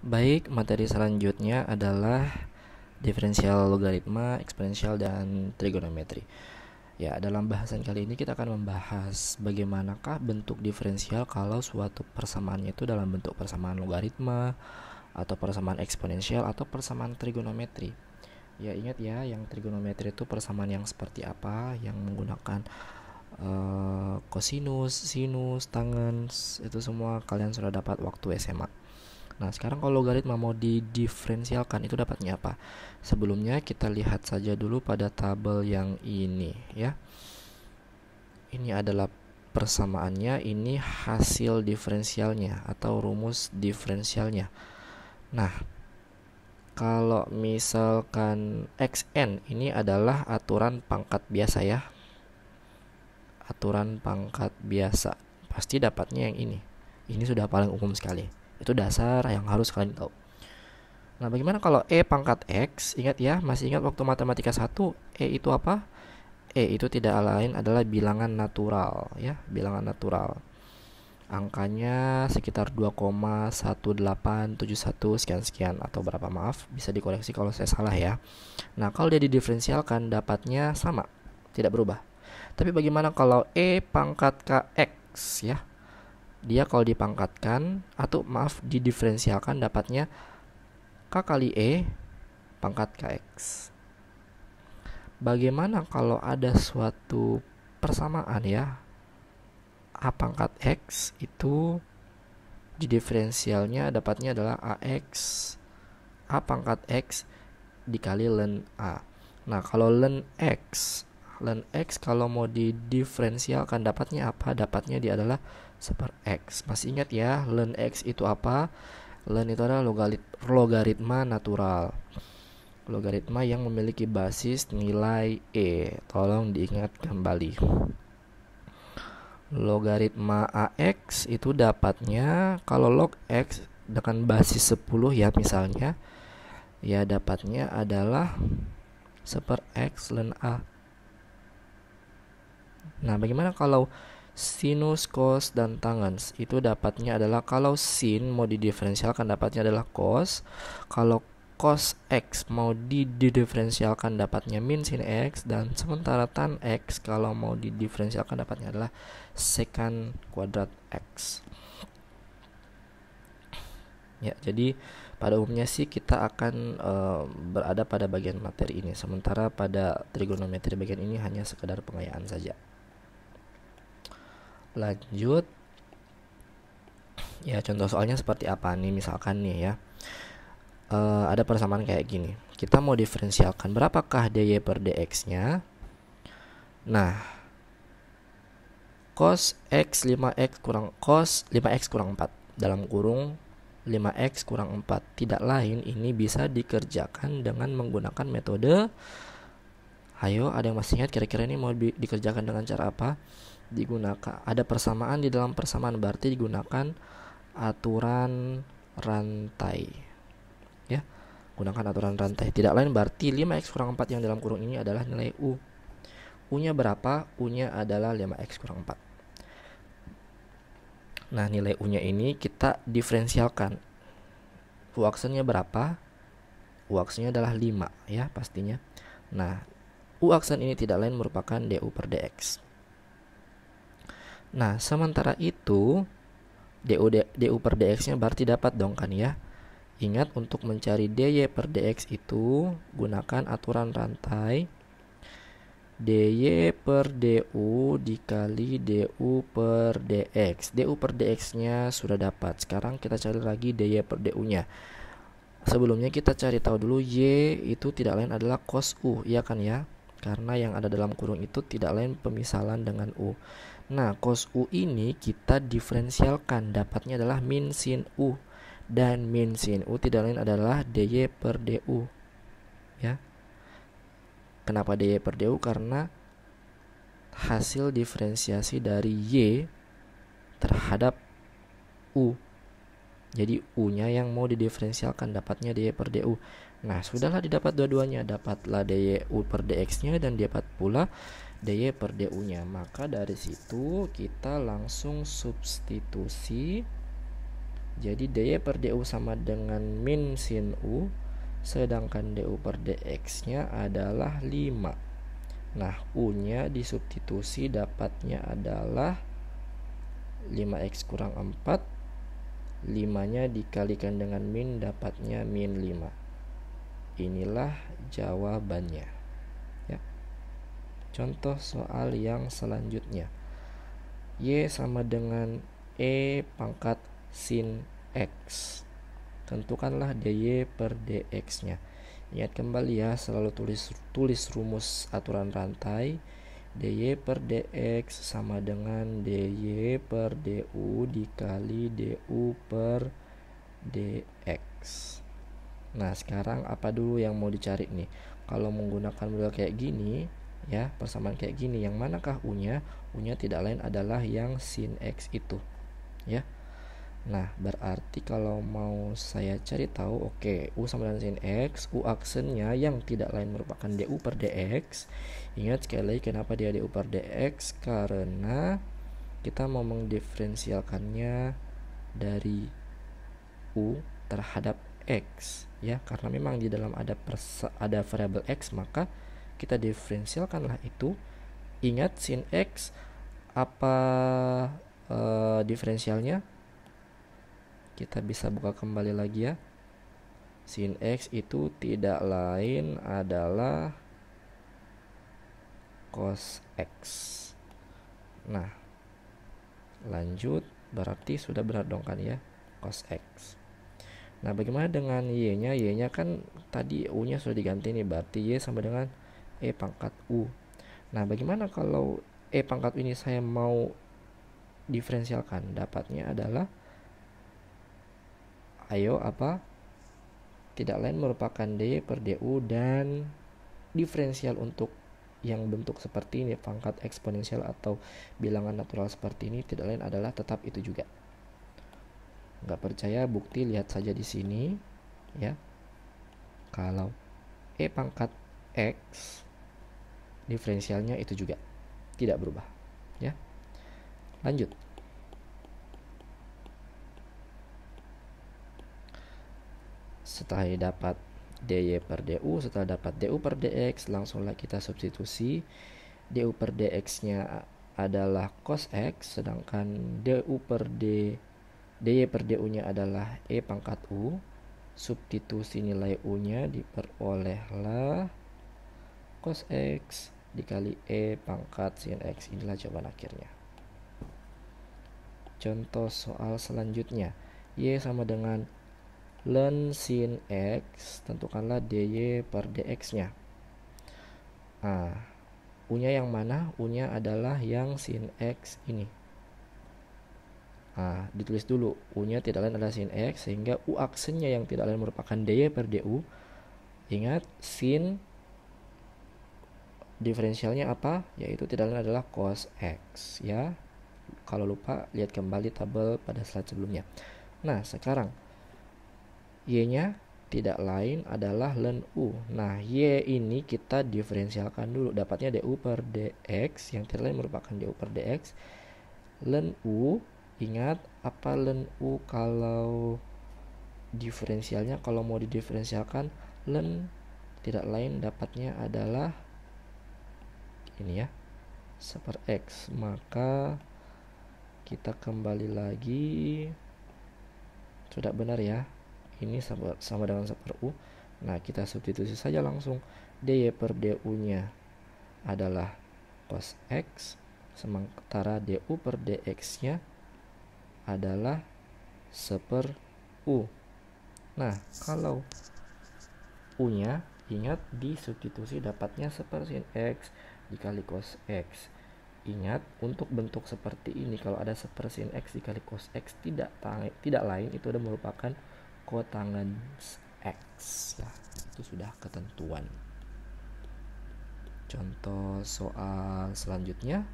Baik, materi selanjutnya adalah diferensial logaritma, eksponensial, dan trigonometri. Ya, dalam bahasan kali ini kita akan membahas bagaimanakah bentuk diferensial kalau suatu persamaannya itu dalam bentuk persamaan logaritma, atau persamaan eksponensial, atau persamaan trigonometri. Ya, ingat ya, yang trigonometri itu persamaan yang seperti apa, yang menggunakan kosinus, sinus, tangens, itu semua kalian sudah dapat waktu SMA. Nah, sekarang kalau logaritma mau didiferensialkan itu dapatnya apa? Sebelumnya kita lihat saja dulu pada tabel yang ini ya. Ini adalah persamaannya, ini hasil diferensialnya atau rumus diferensialnya. Nah, kalau misalkan xn ini adalah aturan pangkat biasa ya. Aturan pangkat biasa. Pasti dapatnya yang ini. Ini sudah paling umum sekali. Itu dasar yang harus kalian tahu. Nah, bagaimana kalau E pangkat X? Ingat ya, masih ingat waktu matematika 1, E itu apa? E itu tidak lain adalah bilangan natural ya, bilangan natural. Angkanya sekitar 2,1871 sekian-sekian atau berapa, maaf, bisa dikoreksi kalau saya salah ya. Nah, kalau dia didiferensialkan dapatnya sama, tidak berubah. Tapi bagaimana kalau E pangkat KX ya? Dia kalau dipangkatkan atau maaf didiferensialkan dapatnya K kali E pangkat KX. Bagaimana kalau ada suatu persamaan ya, A pangkat X itu didiferensialnya dapatnya adalah AX A pangkat X dikali ln A. Nah, kalau ln X kalau mau didiferensialkan dapatnya apa? Dapatnya dia adalah seper X. Masih ingat ya, ln X itu apa? Ln itu adalah logaritma natural. Logaritma yang memiliki basis nilai E. Tolong diingat kembali. Logaritma AX itu dapatnya kalau log X dengan basis 10 ya misalnya, ya dapatnya adalah seper X ln A. Nah, bagaimana kalau sinus, cos, dan tangens? Itu dapatnya adalah kalau sin mau didiferensialkan dapatnya adalah cos. Kalau cos X mau didiferensialkan dapatnya min sin X. Dan sementara tan X kalau mau didiferensialkan dapatnya adalah secant kuadrat X. Ya, jadi pada umumnya sih kita akan berada pada bagian materi ini. Sementara pada trigonometri bagian ini hanya sekedar pengayaan saja. Lanjut. Ya, contoh soalnya seperti apa nih? Misalkan nih ya, ada persamaan kayak gini. Kita mau diferensialkan berapakah dy per dx-nya. Nah, cos x 5x kurang cos 5x kurang 4 dalam kurung 5x kurang 4 tidak lain ini bisa dikerjakan dengan menggunakan metode. Ayo, ada yang masih ingat kira-kira ini mau dikerjakan dengan cara apa? Digunakan ada persamaan di dalam persamaan, berarti digunakan aturan rantai ya, gunakan aturan rantai. Tidak lain berarti 5x kurang 4 yang dalam kurung ini adalah nilai U. U nya berapa? U nya adalah 5x kurang 4. Nah, nilai U nya ini kita diferensialkan. U aksennya berapa? U aksennya adalah 5 ya pastinya. Nah, U aksen ini tidak lain merupakan du per dx. Nah, sementara itu du per dx-nya berarti dapat dong kan ya. Ingat, untuk mencari dy per dx itu gunakan aturan rantai. dy per du dikali du per dx. Du per dx-nya sudah dapat. Sekarang kita cari lagi dy per du-nya. Sebelumnya kita cari tahu dulu y itu tidak lain adalah cos u, ya kan ya? Karena yang ada dalam kurung itu tidak lain pemisalan dengan u. Nah, cos u ini kita diferensialkan, dapatnya adalah min sin u. Dan min sin u tidak lain adalah dy per du. Ya. Kenapa dy per du? Karena hasil diferensiasi dari y terhadap u. Jadi u-nya yang mau didiferensialkan, dapatnya dy per du. Nah, sudahlah didapat dua-duanya, dapatlah dy per dx-nya dan dapat pula dy per du-nya. Maka dari situ kita langsung substitusi Jadi dy per du sama dengan min sin u, sedangkan du per dx nya adalah 5. Nah, u nya disubstitusi, dapatnya adalah 5x kurang 4. 5 nya dikalikan dengan min, dapatnya min 5. Inilah jawabannya ya. Contoh soal yang selanjutnya, y sama dengan e pangkat sin x. Tentukanlah dy per dx nya. Ingat kembali ya, selalu tulis rumus aturan rantai. dy per dx sama dengan dy per du dikali du per dx. Nah, sekarang apa dulu yang mau dicari nih? Kalau menggunakan model kayak gini ya, persamaan kayak gini, yang manakah u-nya? U-nya tidak lain adalah yang sin x itu ya. Nah, berarti kalau mau saya cari tahu, oke, u sama dengan sin x, u aksennya yang tidak lain merupakan du per dx. Ingat sekali lagi kenapa dia du per dx, karena kita mau mendiferensialkannya dari u terhadap x ya, karena memang di dalam ada variabel x, maka kita diferensialkanlah itu. Ingat sin x apa diferensialnya? Kita bisa buka kembali lagi ya. Sin x itu tidak lain adalah cos x. Nah, lanjut, berarti sudah benar dong kan ya, cos x. Nah, bagaimana dengan y-nya? Y-nya kan tadi u-nya sudah diganti nih, berarti y sama dengan e pangkat u. Nah, bagaimana kalau e pangkat u ini saya mau diferensialkan? Dapatnya adalah, ayo apa? Tidak lain merupakan dy per du, dan diferensial untuk yang bentuk seperti ini, pangkat eksponensial atau bilangan natural seperti ini, tidak lain adalah tetap itu juga. Nggak percaya, bukti, lihat saja di sini ya. Kalau e pangkat x, diferensialnya itu juga tidak berubah ya. Lanjut. Setelah dapat dy per du, setelah dapat du per dx, langsunglah kita substitusi. Du per dx nya adalah cos x, sedangkan dy per du nya adalah e pangkat u. Substitusi nilai u nya, diperolehlah cos x dikali e pangkat sin x. Inilah jawaban akhirnya. Contoh soal selanjutnya, y sama dengan ln sin x, tentukanlah dy per dx nya. U nya yang mana? U nya adalah yang sin x ini. Ditulis dulu, u nya tidak lain adalah sin x, sehingga u aksennya yang tidak lain merupakan dy per du. Ingat, sin diferensialnya apa? Yaitu tidak lain adalah cos x ya. Kalau lupa, lihat kembali tabel pada slide sebelumnya. Nah, sekarang y-nya tidak lain adalah ln u. Nah, y ini kita diferensialkan dulu. Dapatnya du per dx yang tidak lain merupakan du per dx. Ln u, ingat apa ln u kalau diferensialnya? Kalau mau didiferensialkan, ln tidak lain dapatnya adalah ini ya, seper x. Maka kita kembali lagi, sudah benar ya, ini sama dengan seper u. Nah, kita substitusi saja langsung. dy per du nya adalah cos x, sementara du per dx nya adalah seper u. Nah, kalau u nya, ingat, disubstitusi, dapatnya seper sin x dikali cos x. Ingat, untuk bentuk seperti ini, kalau ada seper sin x dikali cos x, tidak lain itu adalah merupakan kotangen x ya. Itu sudah ketentuan. Contoh soal selanjutnya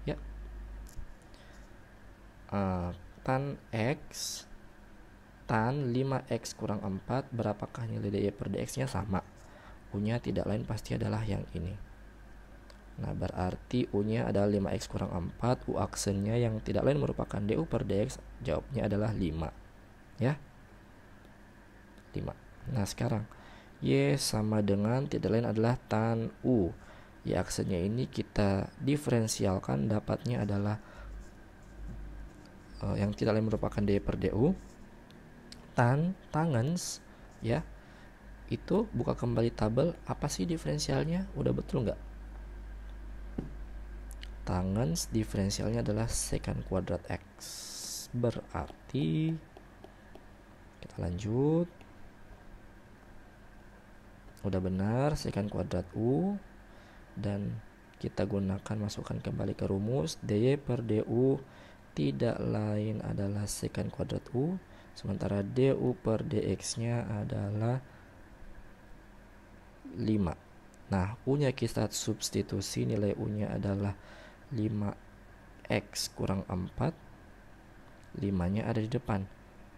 ya, tan x, tan 5x kurang 4, berapakah nilai dy per dx nya? Sama, u nya tidak lain pasti adalah yang ini. Nah, berarti U-nya adalah 5X kurang 4. U aksennya yang tidak lain merupakan DU per DX. Jawabnya adalah 5. Ya, 5. Nah, sekarang Y sama dengan tidak lain adalah tan U. Y aksennya ini kita diferensialkan, dapatnya adalah yang tidak lain merupakan D per DU. Tan tangens, ya, itu buka kembali tabel, apa sih diferensialnya? Udah betul nggak? Tangens diferensialnya adalah secant kuadrat X. Berarti kita lanjut. Udah benar secant kuadrat U, dan kita gunakan, masukkan kembali ke rumus. DY per DU tidak lain adalah secant kuadrat U, sementara DU per DX nya adalah 5. Nah, U nya kita substitusi, nilai U nya adalah 5X kurang 4. 5 nya ada di depan.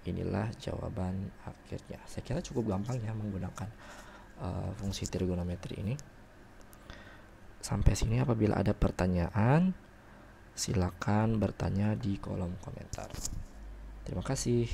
Inilah jawaban akhirnya. Saya kira cukup gampang ya menggunakan fungsi trigonometri ini. Sampai sini, apabila ada pertanyaan, silakan bertanya di kolom komentar. Terima kasih.